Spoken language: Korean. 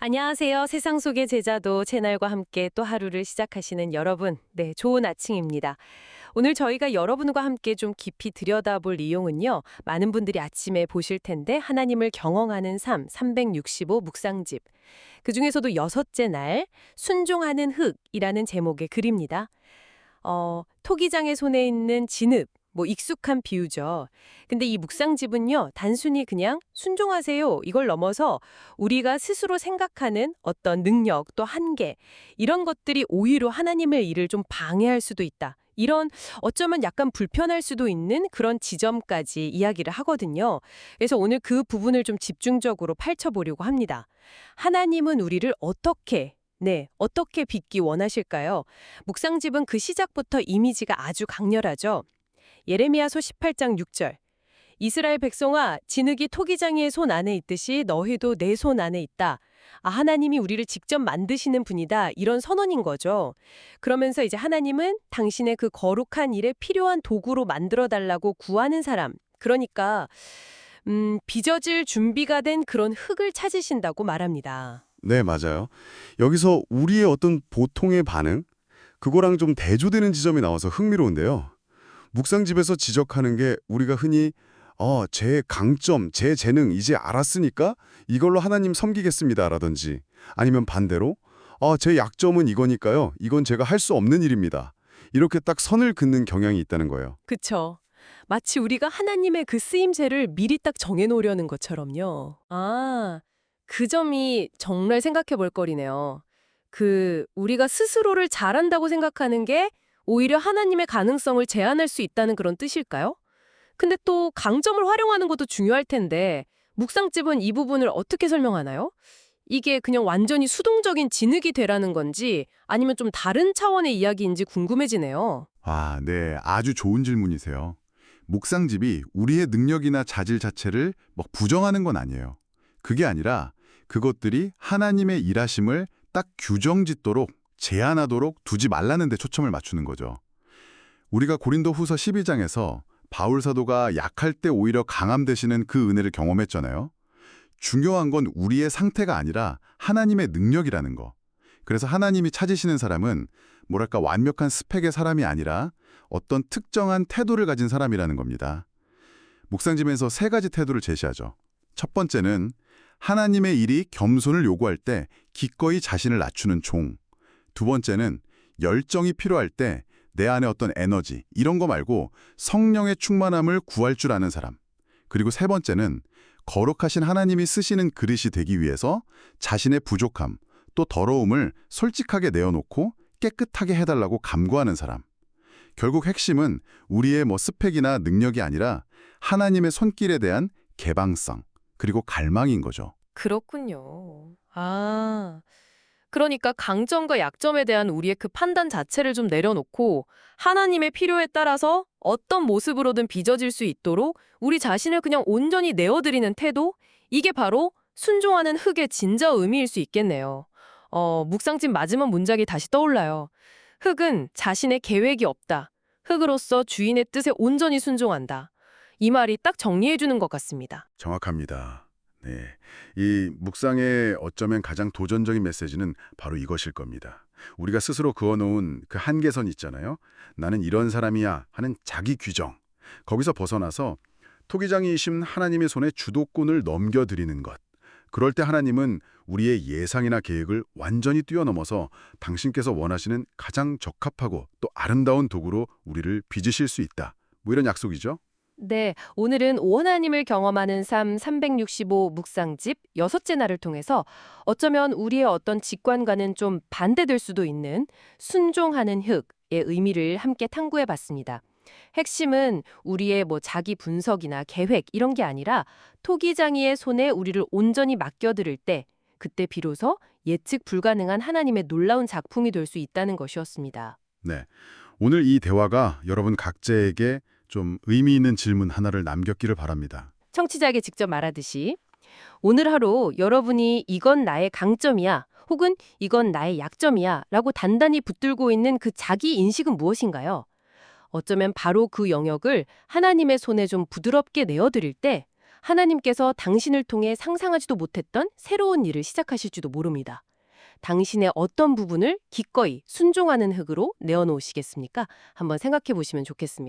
안녕하세요. 세상 속의 제자도 채널과 함께 또 하루를 시작하시는 여러분. 네, 좋은 아침입니다. 오늘 저희가 여러분과 함께 좀 깊이 들여다볼 내용은요. 많은 분들이 아침에 보실 텐데 하나님을 경험하는 삶 365 묵상집. 그중에서도 여섯째 날 순종하는 흙이라는 제목의 글입니다. 토기장의 손에 있는 진흙, 익숙한 비유죠. 근데 이 묵상집은요, 단순히 그냥 순종하세요. 이걸 넘어서 우리가 스스로 생각하는 어떤 능력, 또 한계, 이런 것들이 오히려 하나님의 일을 좀 방해할 수도 있다. 이런 어쩌면 약간 불편할 수도 있는 그런 지점까지 이야기를 하거든요. 그래서 오늘 그 부분을 좀 집중적으로 파헤쳐보려고 합니다. 하나님은 우리를 어떻게 빚기 원하실까요? 묵상집은 그 시작부터 이미지가 아주 강렬하죠. 예레미야서 18장 6절. 이스라엘 백성아, 진흙이 토기장이의 손 안에 있듯이 너희도 내 손 안에 있다. 하나님이 우리를 직접 만드시는 분이다. 이런 선언인 거죠. 그러면서 이제 하나님은 당신의 그 거룩한 일에 필요한 도구로 만들어 달라고 구하는 사람. 그러니까 빚어질 준비가 된 그런 흙을 찾으신다고 말합니다. 네, 맞아요. 여기서 우리의 어떤 보통의 반응, 그거랑 좀 대조되는 지점이 나와서 흥미로운데요. 묵상집에서 지적하는 게 우리가 흔히 제 강점, 제 재능 이제 알았으니까 이걸로 하나님 섬기겠습니다라든지 아니면 반대로 제 약점은 이거니까요. 이건 제가 할 수 없는 일입니다. 이렇게 딱 선을 긋는 경향이 있다는 거예요. 그쵸. 마치 우리가 하나님의 그 쓰임새를 미리 딱 정해놓으려는 것처럼요. 그 점이 정말 생각해 볼 거리네요. 우리가 스스로를 잘한다고 생각하는 게 오히려 하나님의 가능성을 제한할 수 있다는 그런 뜻일까요? 근데 또 강점을 활용하는 것도 중요할 텐데, 묵상집은 이 부분을 어떻게 설명하나요? 이게 그냥 완전히 수동적인 진흙이 되라는 건지 아니면 좀 다른 차원의 이야기인지 궁금해지네요. 네. 아주 좋은 질문이세요. 묵상집이 우리의 능력이나 자질 자체를 부정하는 건 아니에요. 그게 아니라 그것들이 하나님의 일하심을 딱 규정짓도록 제한하도록 두지 말라는 데 초점을 맞추는 거죠. 우리가 고린도 후서 12장에서 바울 사도가 약할 때 오히려 강함 되시는 그 은혜를 경험했잖아요. 중요한 건 우리의 상태가 아니라 하나님의 능력이라는 거. 그래서 하나님이 찾으시는 사람은 뭐랄까 완벽한 스펙의 사람이 아니라 어떤 특정한 태도를 가진 사람이라는 겁니다. 묵상집에서 세 가지 태도를 제시하죠. 첫 번째는 하나님의 일이 겸손을 요구할 때 기꺼이 자신을 낮추는 종. 두 번째는 열정이 필요할 때 내 안에 어떤 에너지, 이런 거 말고 성령의 충만함을 구할 줄 아는 사람. 그리고 세 번째는 거룩하신 하나님이 쓰시는 그릇이 되기 위해서 자신의 부족함, 또 더러움을 솔직하게 내어놓고 깨끗하게 해달라고 감구하는 사람. 결국 핵심은 우리의 스펙이나 능력이 아니라 하나님의 손길에 대한 개방성, 그리고 갈망인 거죠. 그렇군요. 그러니까 강점과 약점에 대한 우리의 그 판단 자체를 좀 내려놓고 하나님의 필요에 따라서 어떤 모습으로든 빚어질 수 있도록 우리 자신을 그냥 온전히 내어드리는 태도? 이게 바로 순종하는 흙의 진짜 의미일 수 있겠네요. 묵상집 마지막 문장이 다시 떠올라요. 흙은 자신의 계획이 없다. 흙으로서 주인의 뜻에 온전히 순종한다. 이 말이 딱 정리해주는 것 같습니다. 정확합니다. 네. 이 묵상의 어쩌면 가장 도전적인 메시지는 바로 이것일 겁니다. 우리가 스스로 그어놓은 그 한계선 있잖아요. 나는 이런 사람이야 하는 자기 규정. 거기서 벗어나서 토기장이신 하나님의 손에 주도권을 넘겨드리는 것. 그럴 때 하나님은 우리의 예상이나 계획을 완전히 뛰어넘어서 당신께서 원하시는 가장 적합하고 또 아름다운 도구로 우리를 빚으실 수 있다. 이런 약속이죠. 네, 오늘은 오 하나님을 경험하는 삶 365 묵상집 여섯째 날을 통해서 어쩌면 우리의 어떤 직관과는 좀 반대될 수도 있는 순종하는 흙의 의미를 함께 탐구해 봤습니다. 핵심은 우리의 자기 분석이나 계획 이런 게 아니라 토기장이의 손에 우리를 온전히 맡겨드릴 때 그때 비로소 예측 불가능한 하나님의 놀라운 작품이 될 수 있다는 것이었습니다. 네. 오늘 이 대화가 여러분 각자에게 좀 의미 있는 질문 하나를 남겼기를 바랍니다. 청취자에게 직접 말하듯이 오늘 하루 여러분이 이건 나의 강점이야 혹은 이건 나의 약점이야 라고 단단히 붙들고 있는 그 자기 인식은 무엇인가요? 어쩌면 바로 그 영역을 하나님의 손에 좀 부드럽게 내어드릴 때 하나님께서 당신을 통해 상상하지도 못했던 새로운 일을 시작하실지도 모릅니다. 당신의 어떤 부분을 기꺼이 순종하는 흙으로 내어놓으시겠습니까? 한번 생각해 보시면 좋겠습니다.